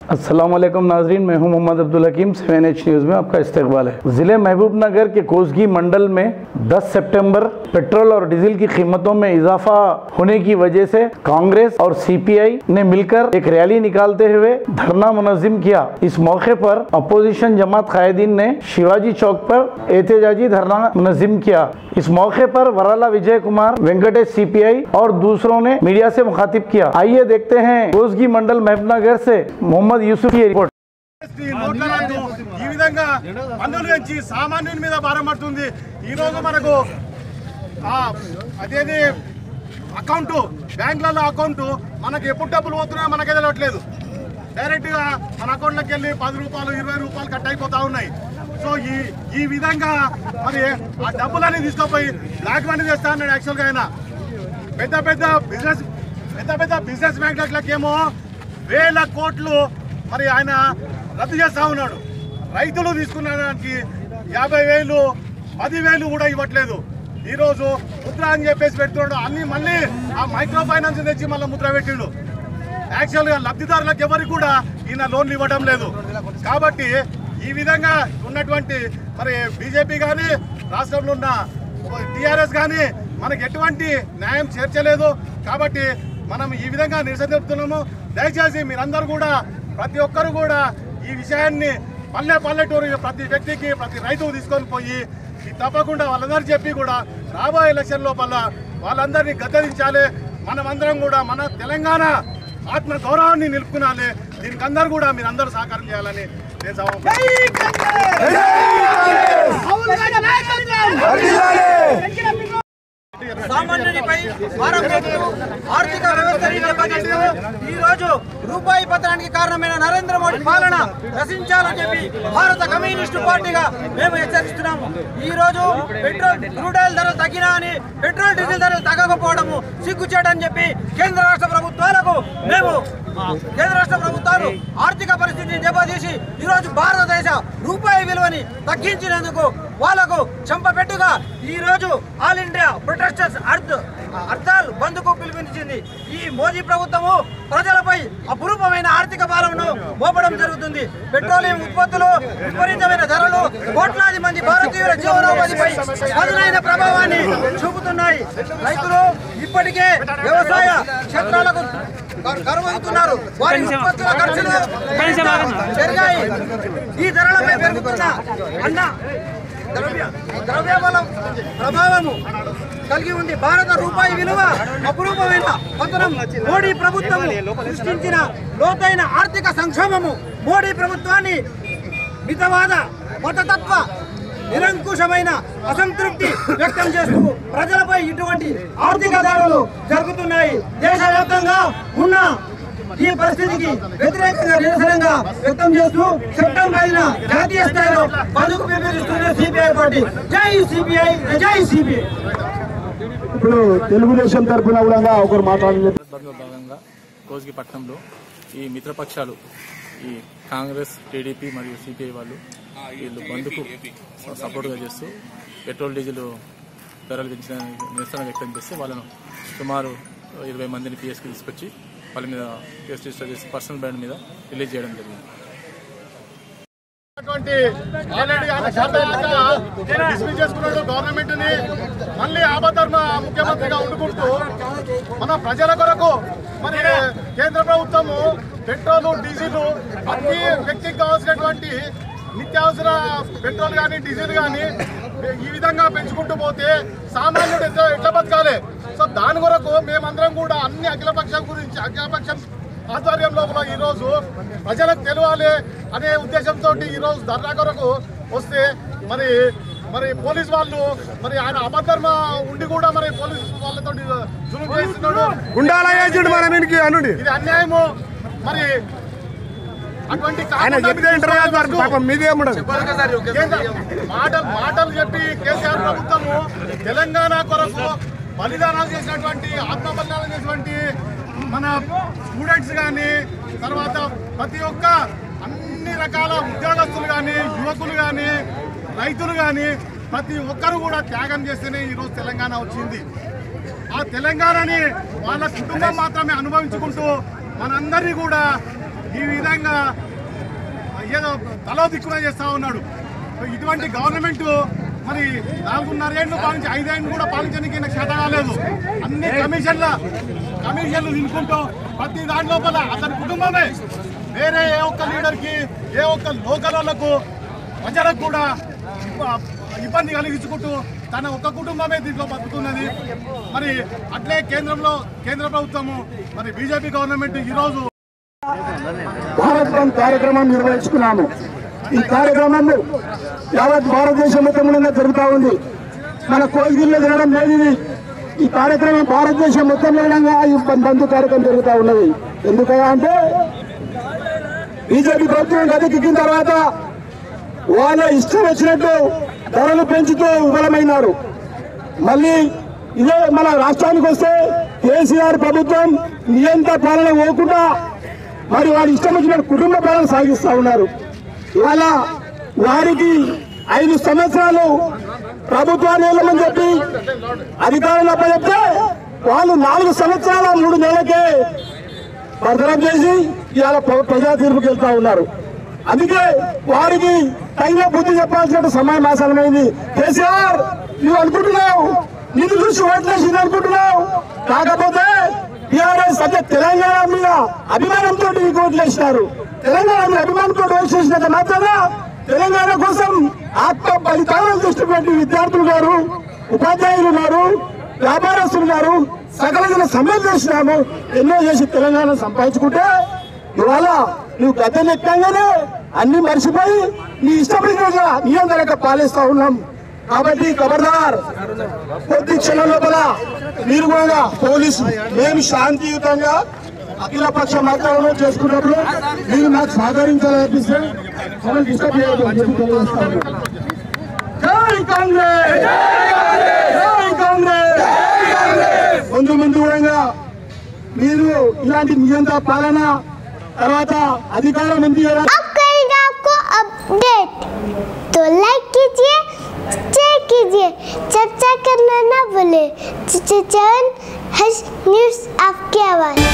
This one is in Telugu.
अस्सलाम वालेकुम नाजरीन, मैं हूं मोहम्मद अब्दुल हकीम। 7H न्यूज़ में आपका इस्तकबाल है। ज़िले महबूबनगर के कोसगी मंडल में 10 सितंबर पेट्रोल और डीजल की कीमतों में इजाफा होने की वजह से कांग्रेस और सीपीआई ने मिलकर एक रैली निकालते हुए धरना मुनज़्ज़म किया। इस मौके पर अपोजिशन जमात कायदीन ने शिवाजी चौक पर एहतजाजी धरना मुनज़्ज़म किया। इस मौके पर वराला विजय कुमार, वेंकटेश सीपीआई और दूसरों ने मीडिया से मुखातिब किया। आइए देखते हैं कोसगी मंडल महबूबनगर से मोहम्मद यूसुफ की रिपोर्ट। ఈ విధంగా పన్నుల నుంచి సామాన్యుని మీద భారం పడుతుంది। ఈ రోజు మనకు అదేది అకౌంట్ బ్యాంకులలో అకౌంట్ మనకి ఎప్పుడు డబ్బులు పోతున్నాయో మనకే తెలియట్లేదు। డైరెక్ట్ గా మన అకౌంట్ లోకి వెళ్ళి 10 రూపాయలు 20 రూపాయలు కట్ అయిపోతా ఉన్నాయి। సో ఈ విధంగా మరి ఆ డబ్బులన్నీ తీసుకుపోయి బ్లాక్ మనీ చేస్తా అన్నాడు। యాక్చువల్ గా ఆయన పెద్ద పెద్ద బిజినెస్ మ్యాగ్నెట్లకేమో వేల కోట్లు మరి ఆయన రద్దు చేస్తా ఉన్నాడు। రైతులు తీసుకున్న దానికి 50,000 10,000 కూడా ఇవ్వట్లేదు। ఈరోజు ముద్ర అని చెప్పేసి పెడుతున్నాడు అన్ని, మళ్ళీ ఆ మైక్రో ఫైనాన్స్ తెచ్చి మళ్ళీ ముద్ర పెట్టిండు। యాక్చువల్గా లబ్ధిదారులకు ఎవరికి కూడా ఈయన లోన్లు ఇవ్వడం లేదు। కాబట్టి ఈ విధంగా ఉన్నటువంటి మరి బీజేపీ కానీ రాష్ట్రంలో ఉన్న టీఆర్ఎస్ కానీ మనకు ఎటువంటి న్యాయం చేర్చలేదు। కాబట్టి మనం ఈ విధంగా నిరసన తెలుపుతున్నాము। దయచేసి మీరందరూ కూడా ప్రతి ఒక్కరు కూడా ఈ విషయాన్ని పల్లెటూరు ప్రతి వ్యక్తికి ప్రతి రైతుకు తీసుకొని పోయి తప్పకుండా వాళ్ళందరూ చెప్పి కూడా రాబోయే ఎలక్షన్ లోపల వాళ్ళందరినీ గద్దెదించాలి। మనమందరం కూడా మన తెలంగాణ ఆత్మ గౌరవాన్ని నిలుపుకునాలి। దీనికి అందరూ కూడా మీరందరూ సహకారం చేయాలని నేను సామాన్యుడిపై భారం వేస్తూ ఆర్థిక వ్యవస్థని దెబ్బతీస్తూ ఈ రోజు రూపాయి పతనానికి కారణమైన నరేంద్ర మోడీ పాలన నశించాలని చెప్పి భారత కమ్యూనిస్టు పార్టీగా మేము హెచ్చరిస్తున్నాము। ఈ రోజు పెట్రోల్ క్రూడ్ ఆయిల్ ధరలు తగ్గినా అని పెట్రోల్ డీజిల్ ధరలు తగ్గకపోవడము సిగ్గుచేటని చెప్పి కేంద్ర రాష్ట్ర ప్రభుత్వాలు ఆర్థిక పరిస్థితిని దెబ్బతీసి ఈరోజు భారతదేశ రూపాయి విలువని తగ్గించినందుకు వాళ్లకు చెంపపెట్టుగా ఈ రోజు ఆల్ ఇండియా ప్రొటెస్టర్స్ హర్తాల్ బంద్కు పిలుపునిచ్చింది। ఈ మోదీ ప్రభుత్వము ప్రజలపై అపురూపమైన ఆర్థిక భారమును మోపడం జరుగుతుంది। పెట్రోలియం ఉత్పత్తులు విపరీతమైన ధరలు కోట్లాది మంది భారతీయుల జీవనోపాధిపై పదునైన ప్రభావాన్ని చూపుతున్నాయి। రైతులు ఇప్పటికే వ్యవసాయ క్షేత్రాలకు కరువవుతున్నారు। వారి ఉత్పత్తుల ఖర్చులు పెరిగాయి। ఈ ధరలపై పెరుగుతున్న ద్రవ్యోల్బణం ప్రభావము కలిగి ఉంది। భారత రూపాయి విలువ అపురూపమైన పతనం మోడీ ప్రభుత్వం సృష్టించిన లోతైన ఆర్థిక సంక్షోభము మోడీ ప్రభుత్వాన్ని మితవాద మతతత్వ నిరంకుశమైన అసంతృప్తి వ్యక్తం చేస్తూ ప్రజలపై ఇటువంటి ఆర్థిక దాడులు జరుగుతున్నాయి। దేశవ్యాప్తంగా ఉన్న ఈ పరిస్థితికి వ్యతిరేకంగా నిరసనగా వ్యక్తం చేస్తూ సెప్టెంబర్ 5న జాతీయ స్థాయిలో బంద్కు పిలుపునిస్తున్న సిపిఐ పార్టీ జై సిపిఐ జై సిపిఐ। ఇప్పుడు తెలుగుదేశం తరఫున కూడా ఒకరు మాట్లాడారు। భాగంగా కోస్గి పట్టణంలో ఈ మిత్రపక్షాలు ఈ కాంగ్రెస్, టీడీపీ మరియు సిపిఐ వాళ్ళు వీళ్ళు బంద్కు సపోర్ట్గా చేస్తూ పెట్రోల్ డీజిల్ ధరలు పెంచిన నిరసన వ్యక్తం చేస్తే వాళ్ళను సుమారు 20 మందిని పిఎస్కి తీసుకొచ్చి వాళ్ళ మీద కేసు రిజిస్టర్ చేసి పర్సనల్ బ్యాండ్ మీద రిలీజ్ చేయడం జరిగింది। గవర్నమెంట్ ని మళ్ళీ ఆపద్ధర్మ ముఖ్యమంత్రిగా ఉండుకుంటూ మన ప్రజల కొరకు మరి కేంద్ర ప్రభుత్వము పెట్రోల్ డీజిల్ ప్రతి వ్యక్తికి కావాల్సినటువంటి నిత్యావసర పెట్రోల్ కానీ డీజిల్ కానీ ఈ విధంగా పెంచుకుంటూ పోతే సామాన్యుడు ఎట్లా బతకాలి? సో దాని కొరకు మేమందరం కూడా అన్ని అఖిలపక్షం ఆధ్వర్యం లోపల ఈరోజు ప్రజలకు తెలవాలి అనే ఉద్దేశంతో ఈరోజు ధర్నా కొరకు వస్తే మరి పోలీస్ వాళ్ళు మరి ఆయన అబద్ధర్మ ఉండి కూడా మరి పోలీస్ వాళ్ళతో జులుం చేస్తున్నాడు। ఇది అన్యాయము। మరి అటువంటి మాటలు చెప్పి కేసీఆర్ ప్రభుత్వము తెలంగాణ కొరకు బలిదానాలు చేసినటువంటి ఆత్మ బలిదానాలు చేసినటువంటి మన స్టూడెంట్స్ కానీ తర్వాత ప్రతి ఒక్క అన్ని రకాల ఉద్యోగస్తులు కానీ యువకులు కానీ రైతులు కానీ ప్రతి ఒక్కరు కూడా త్యాగం చేస్తేనే ఈరోజు తెలంగాణ వచ్చింది। ఆ తెలంగాణని వాళ్ళ కుటుంబం మాత్రమే అనుభవించుకుంటూ మనందరినీ కూడా ఈ విధంగా ఏదో తలో దిక్కున చేస్తూ ఉన్నాడు. ఇటువంటి గవర్నమెంట్ మరి 4.5 ఏళ్ళు పాలించి 5 ఏళ్ళు కూడా పాలించడానికి నాకు చేత కాలేదు. అన్ని కమిషన్లు తినుకుంటూ ప్రతి దాని లోపల అతని కుటుంబమే వేరే ఏ ఒక్క లీడర్కి ఏ ఒక్క లోకల్ వాళ్ళకు ప్రజలకు కూడా ఇబ్బంది కలిగించుకుంటూ తన ఒక్క కుటుంబమే దీంట్లో బతుకుతున్నది. మరి అట్లే కేంద్ర ప్రభుత్వము మరి బీజేపీ గవర్నమెంట్ ఈరోజు భారత్ బంద్ కార్యక్రమం నిర్వహించుకున్నాము. ఈ కార్యక్రమం యావత్ భారతదేశం మొత్తంలో జరుగుతూ ఉంది. మన కోయిగిల్లో జరగడం లేదు. ఈ కార్యక్రమం భారతదేశం మొత్తంలో ఈ బంద్ కార్యక్రమం జరుగుతూ ఉన్నది. ఎందుకయ్యా అంటే బీజేపీ ప్రభుత్వం గద్దెక్కిన తర్వాత వాళ్ళ ఇష్టం వచ్చినట్టు ధరలు పెంచుతూ విఫలమైనారు. మళ్ళీ ఇదే మన రాష్ట్రానికి వస్తే కేసీఆర్ ప్రభుత్వం నియంత్ర పాలన పోకుండా మరి వారి ఇష్టం వచ్చిన కుటుంబ పాలన సాగిస్తూ ఉన్నారు. ఇవాళ వారికి 5 సంవత్సరాలు ప్రభుత్వాన్ని వెళ్ళమని చెప్పి అధికారులు అప్పచెప్తే వాళ్ళు 4 సంవత్సరాల 3 నెలలకే బర్తరఫ్ చేసి ఇవాళ ప్రజా తీర్పుకి వెళ్తా ఉన్నారు. అందుకే వారికి తగిన బుద్ధి చెప్పాల్సిన సమయం ఆసన్నమైంది. కేసీఆర్ నువ్వు అనుకుంటున్నావు, నిన్ను చూసి ఓట్లేసింది అనుకుంటున్నావు, కాకపోతే టీఆర్ఎస్ అంటే తెలంగాణ మీద అభిమానంతో నీకు ఓట్లేసినారు. తెలంగాణ మీద అభిమానంతో ఓట్లేసినంత మాత్రాన తెలంగాణ కోసం ఆత్మ బలిదానాలు చేసినటువంటి విద్యార్థులు గారు, ఉపాధ్యాయులు ఉన్నారు, వ్యాపారస్తులు గారు, సకల జన సమ్మెలు చేసినాము. ఎన్నో చేసి తెలంగాణ సంపాదించుకుంటే ఇవాళ నువ్వు గద్దెనెక్కగానే అన్ని మర్చిపోయి నీ ఇష్టమైన నియంత్రణ పాలిస్తా ఉన్నాం. కాబట్టి ఖబర్దార్, కొద్ది క్షణం లోపల మీరు కూడా పోలీసు మేము శాంతియుతంగా అఖిల పక్ష మాట్లాడడం చేసుకున్నప్పుడు మీరు నాకు సహకరించాలనిపిస్తే డిస్టర్బ్ చేయదు. జై కాంగ్రెస్, జై కాంగ్రెస్. ముందు కూడా మీరు ఇలాంటి నియంత్రణ పాలన తర్వాత అధికారం ఉంది కదా. आपको अपडेट तो लाइक कीजिए, शेयर कीजिए, चर्चा करना ना भूले। चैनल न्यूज़ आपकी आवाज़।